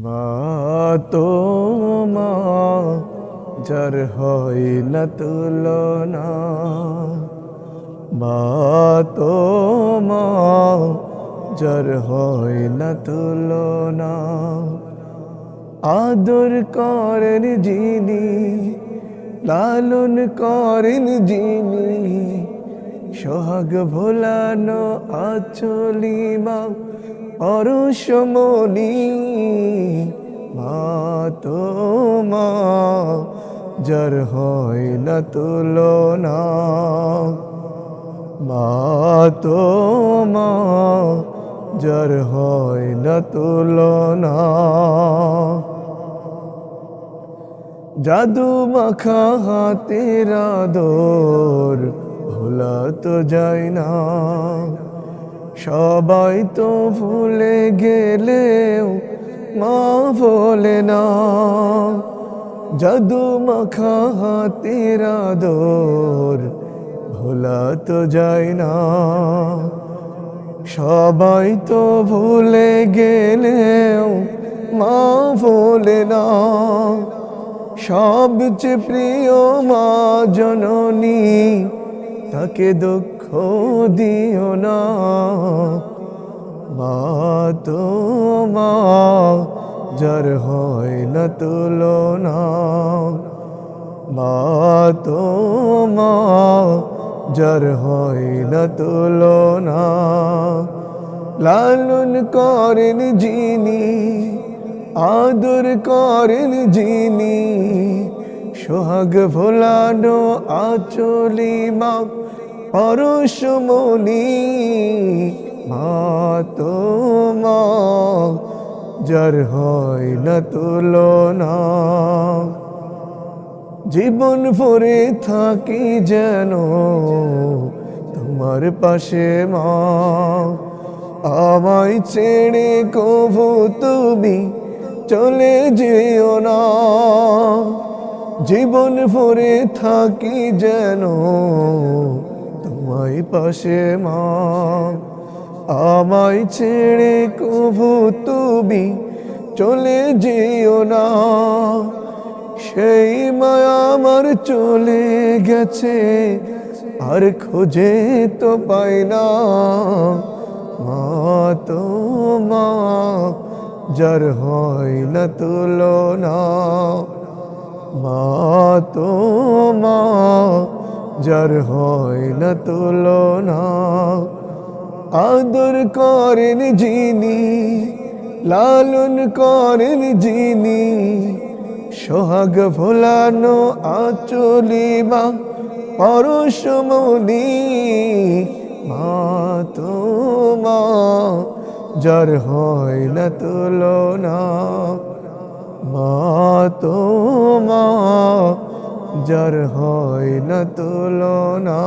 মা তো মা যার হয় না তুলনা, মা তো মা যার হয় না তুলনা। আদর করেন যিনি, লালন করেন যিনি, সোহাগ ভোলানো আচলি মা পরশমণি। মা তো মা যার হয় না তুলনা, মা তো মা যার হয় না তুলনা। জাদু মাখা হাতের আদর ভোলা তো যায় না, সবাই তো ভুলে গেলেও মা ভোলে না। জাদু মাখা হাতের আদর ভোলা তো যায় না, সবাই তো ভুলে গেলেও মা ভোলে না। সবচেয়ে প্রিয় মা জননী, তাকে দুঃখ দিও না। মা তো মা যার হয় না তুলনা, মা তো মা যার হয় না তুলনা। লালন করেন যিনি, আদর করেন যিনি, সোহাগ ভোলানো আচলি মা পরশমণি। মা তো মা যার হয় না তুলনা। জীবন ভরে থাকি যেন তোমার পাশে মা, আমায় ছেড়ে কভু তুমি চলে যেও না। জীবন ভরে থাকি যেন তোমায় পাশে মা, আমায় ছেড়ে কভু তুমি চলে যেও না। সেই মায়া আমার চলে গেছে, আর খুঁজে তো পাই না। মা তো মা যার হয় না তুলনা, মা তো মা যার হয় না তুলনা। আদর করেন যিনি, লালন করেন যিনি, সোহাগ ভোলানো আচলি মা পরশমণি। মা তো মা যার হয় না তুলনা, মা তো মা যার হয় না তুলনা।